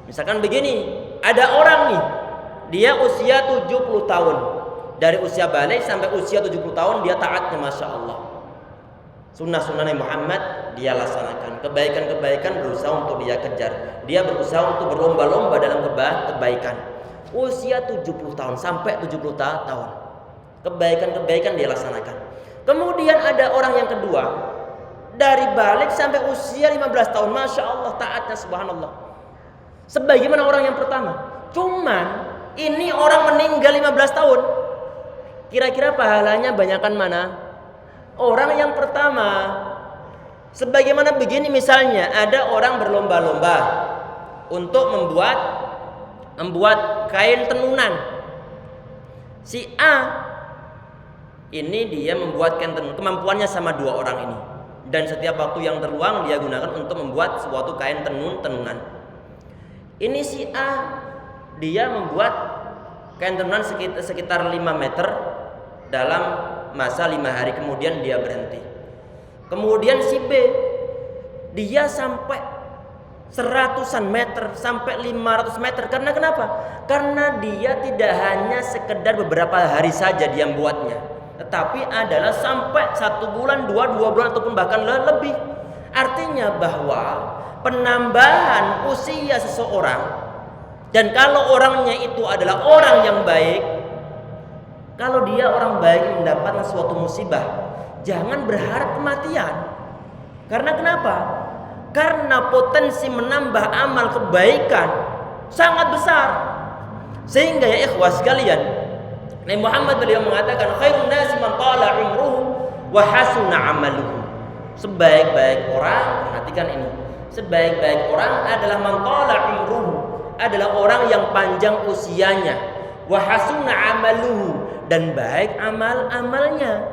Misalkan begini, ada orang nih, dia usia 70 tahun, dari usia balik sampai usia 70 tahun dia taatnya Masya Allah. Sunnah-sunnah Nabi Muhammad dia laksanakan. Kebaikan-kebaikan berusaha untuk dia kejar. Dia berusaha untuk berlomba-lomba dalam kebaikan. Usia 70 tahun sampai 70 tahun. Kebaikan-kebaikan dia laksanakan. Kemudian ada orang yang kedua, dari balik sampai usia 15 tahun, Masya Allah taatnya, subhanallah. Sebagaimana orang yang pertama. Cuman ini orang meninggal 15 tahun. Kira-kira pahalanya banyakan mana? Orang yang pertama. Sebagaimana begini misalnya, ada orang berlomba-lomba untuk membuat kain tenunan. Si A ini dia membuat kain tenunan, kemampuannya sama dua orang ini. Dan setiap waktu yang terluang dia gunakan untuk membuat suatu kain tenunan. Ini si A, dia membuat kain tenunan sekitar 5 meter dalam masa 5 hari, kemudian dia berhenti. Kemudian si B, dia sampai 100-an meter, sampai 500 meter. Karena kenapa? Karena dia tidak hanya sekedar beberapa hari saja dia membuatnya, tetapi adalah sampai 1 bulan, 2 bulan ataupun bahkan lebih. Artinya bahwa penambahan usia seseorang, dan kalau orangnya itu adalah orang yang baik, kalau dia orang baik mendapatkan suatu musibah, jangan berharap kematian. Karena kenapa? Karena potensi menambah amal kebaikan sangat besar. Sehingga ya ikhwah sekalian, Nabi Muhammad beliau mengatakan khairun nasi man tala umruhu wa hasuna amaluhu. Sebaik-baik orang, perhatikan ini, sebaik-baik orang adalah man tala umruhu, adalah orang yang panjang usianya, wa hasuna amaluhu, dan baik amal-amalnya.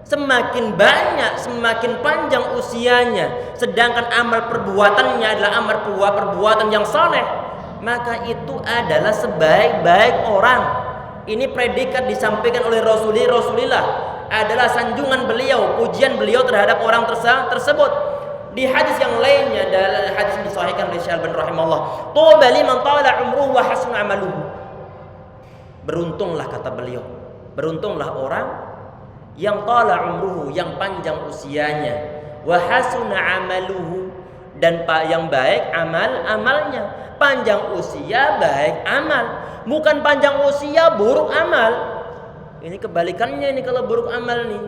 Semakin banyak, semakin panjang usianya, sedangkan amal perbuatannya adalah amal perbuatan yang saleh, maka itu adalah sebaik-baik orang. Ini predikat disampaikan oleh Rasulullah, adalah sanjungan beliau, pujian beliau terhadap orang tersebut. Di hadis yang lainnya, dalam hadis yang disahihkan oleh Syekh Al-Albani rahimahullah, tuba liman tala umruhu wa hasuna amaluhu. Beruntunglah, kata beliau, beruntunglah orang yang tala umruhu, yang panjang usianya, wa hasuna amaluhu, dan yang baik amalnya. Panjang usia baik amal, bukan panjang usia buruk amal. Ini kebalikannya ini kalau buruk amal nih.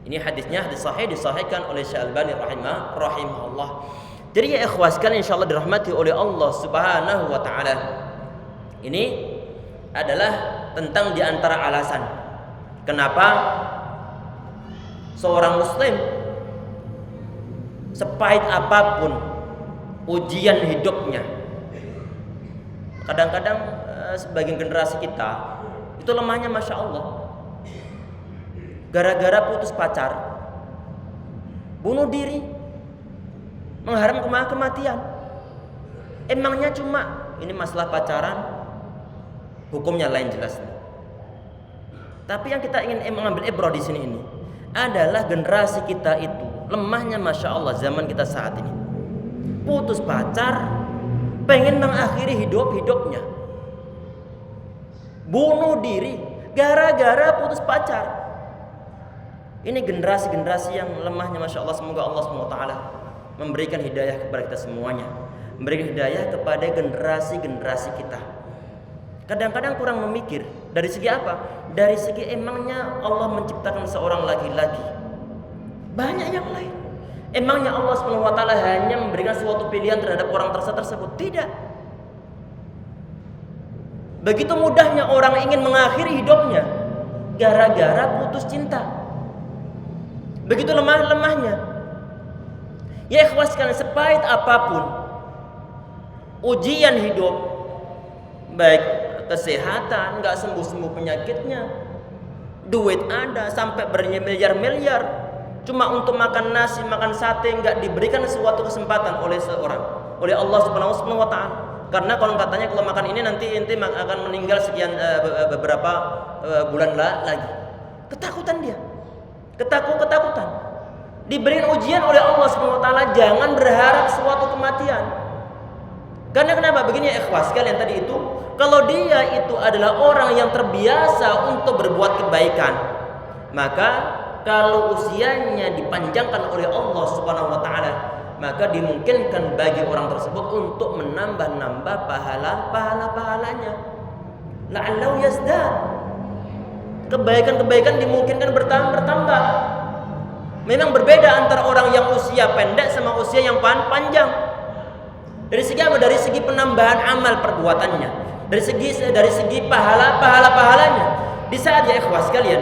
Ini hadisnya hadis sahih disahihkan oleh Syekh Al-Albani rahimahullah. Jadi ya ikhwah sekalian, insyaallah dirahmati oleh Allah Subhanahu wa taala. Ini adalah tentang diantara alasan kenapa seorang muslim sepahit apapun ujian hidupnya, kadang-kadang sebagian generasi kita itu lemahnya Masya Allah, gara-gara putus pacar, bunuh diri, mengharap kematian. Emangnya cuma ini masalah pacaran, hukumnya lain jelas. Tapi yang kita ingin mengambil ibrah di sini ini adalah generasi kita itu lemahnya Masya Allah zaman kita saat ini. Putus pacar, pengen mengakhiri hidupnya, bunuh diri gara-gara putus pacar. Ini generasi-generasi yang lemahnya Masya Allah. Semoga Allah SWT memberikan hidayah kepada kita semuanya, memberikan hidayah kepada generasi-generasi kita. Kadang-kadang kurang memikir. Dari segi apa? Dari segi emangnya Allah menciptakan seorang laki-laki, banyak yang lain. Emangnya Allah SWT hanya memberikan suatu pilihan terhadap orang tersebut? Tidak. Begitu mudahnya orang ingin mengakhiri hidupnya gara-gara putus cinta. Begitu lemahnya. Ya ikhwas sekalian, sepahit apapun ujian hidup, baik kesehatan, nggak sembuh penyakitnya, duit ada sampai bermiliar-miliar, cuma untuk makan nasi, makan sate nggak diberikan suatu kesempatan oleh Allah Subhanahu wa taala. Karena kalau katanya kalau makan ini nanti ente akan meninggal sekian beberapa bulan lagi. Ketakutan dia. Ketakutan. Diberikan ujian oleh Allah Subhanahu wa taala, jangan berharap suatu kematian. Karena kenapa? Begini ya ikhwas sekalian, tadi itu kalau dia itu adalah orang yang terbiasa untuk berbuat kebaikan, maka kalau usianya dipanjangkan oleh Allah Subhanahu wa taala, maka dimungkinkan bagi orang tersebut untuk menambah-nambah pahalanya. La'allahu yazdad. Kebaikan-kebaikan dimungkinkan bertambah. Memang berbeda antara orang yang usia pendek sama usia yang panjang. Dari segi apa? Dari segi penambahan amal perbuatannya. Dari segi pahalanya. Di saat ya ikhwah sekalian,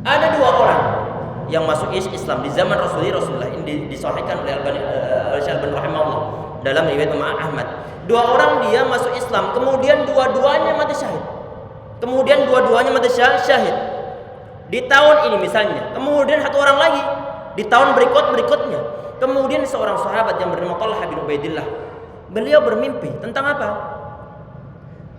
ada dua orang yang masuk Islam di zaman Rasulullah. Ini disahihkan oleh Al-Albani rahimahullah dalam riwayat Imam Ahmad. Dua orang dia masuk Islam, kemudian dua-duanya mati syahid. Di tahun ini misalnya, kemudian satu orang lagi di tahun berikutnya. Kemudian seorang sahabat yang bernama Talha bin Ubaidillah, beliau bermimpi tentang apa?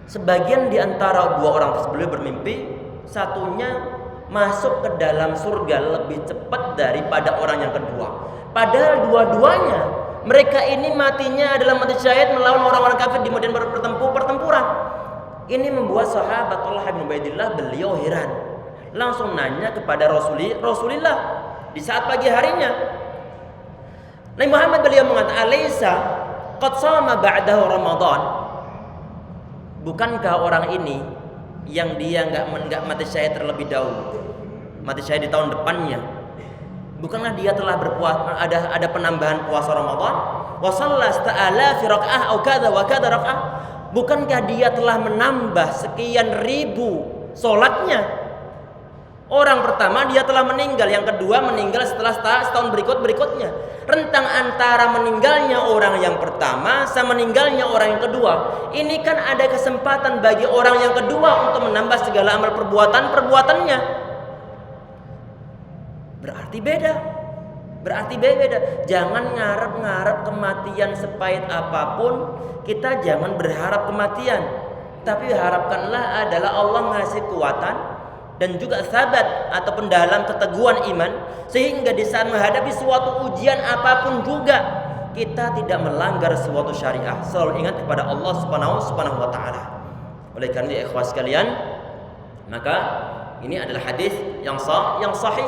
Sebagian di antara dua orang tersebut bermimpi, satunya masuk ke dalam surga lebih cepat daripada orang yang kedua. Padahal dua-duanya mereka ini matinya adalah mati syahid melawan orang-orang kafir di medan pertempuran. Ini membuat sahabat Talha bin Ubaidillah beliau heran. Langsung nanya kepada Rasulullah di saat pagi harinya. Nabi Muhammad beliau mengatakan, "Alaysa qad sama ba'dahu Ramadan?" Bukankah orang ini yang dia enggak mati syahid terlebih dahulu, mati syahid di tahun depannya, bukankah dia telah berpuasa, ada penambahan puasa Ramadan? Wa shalla fi raq'ah atau kadza wa kadza raq'ah. Bukankah dia telah menambah sekian ribu salatnya? Orang pertama dia telah meninggal, yang kedua meninggal setelah setahun berikutnya. Rentang antara meninggalnya orang yang pertama sama meninggalnya orang yang kedua, ini kan ada kesempatan bagi orang yang kedua untuk menambah segala amal perbuatannya. Berarti beda. Jangan ngarep kematian sepahit apapun, kita jangan berharap kematian. Tapi harapkanlah adalah Allah ngasih kekuatan dan juga sabat ataupun dalam keteguhan iman, sehingga di saat menghadapi suatu ujian apapun juga kita tidak melanggar suatu syariah. Selalu ingat kepada Allah Subhanahu wa taala. Oleh karena itu ikhwah sekalian, maka ini adalah hadis yang sahih.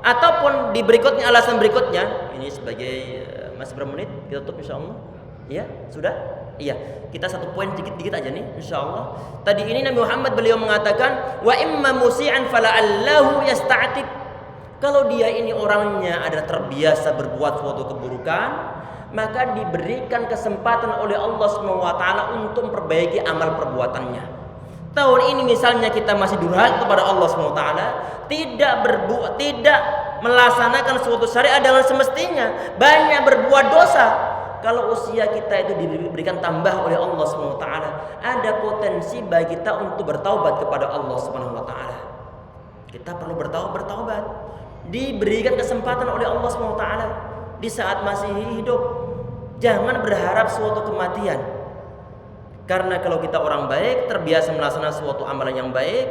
Ataupun di berikutnya, alasan berikutnya, ini sebagai masih berapa menit kita tutup insyaallah. Ya, sudah? Iya, kita satu poin dikit-dikit aja nih insyaallah. Tadi ini Nabi Muhammad beliau mengatakan, wa imma musi'an fala'allahu yasta'tib. Kalau dia ini orangnya adalah terbiasa berbuat suatu keburukan, maka diberikan kesempatan oleh Allah SWT untuk memperbaiki amal perbuatannya. Tahun ini misalnya kita masih durhaka kepada Allah SWT, tidak melaksanakan suatu syariat dengan semestinya, banyak berbuat dosa. Kalau usia kita itu diberikan tambah oleh Allah SWT, ada potensi bagi kita untuk bertaubat kepada Allah SWT. Kita perlu bertaubat. Diberikan kesempatan oleh Allah SWT di saat masih hidup. Jangan berharap suatu kematian. Karena kalau kita orang baik, terbiasa melaksanakan suatu amalan yang baik,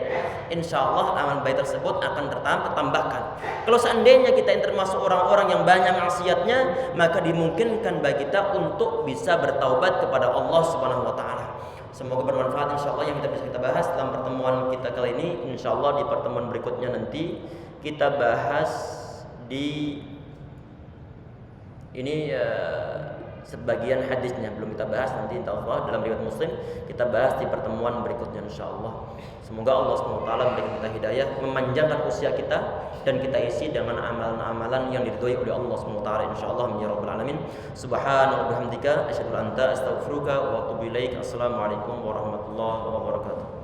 insya Allah amalan baik tersebut akan tertambahkan. Kalau seandainya kita yang termasuk orang-orang yang banyak maksiatnya, maka dimungkinkan bagi kita untuk bisa bertaubat kepada Allah Subhanahu wa taala. Semoga bermanfaat insya Allah yang kita bisa kita bahas dalam pertemuan kita kali ini. Insya Allah di pertemuan berikutnya nanti kita bahas di ini sebagian hadisnya belum kita bahas, nanti insyaallah dalam riwayat Muslim kita bahas di pertemuan berikutnya insyaallah. Semoga Allah SWT memberikan kita hidayah, memanjangkan usia kita, dan kita isi dengan amalan-amalan yang diridhoi oleh Allah SWT insyaallah ya rabbal alamin. Subhanallah wa bihamdika asyhadu an la ilaha illa anta astaghfiruka wa atubu ilaik. Assalamualaikum warahmatullahi wabarakatuh.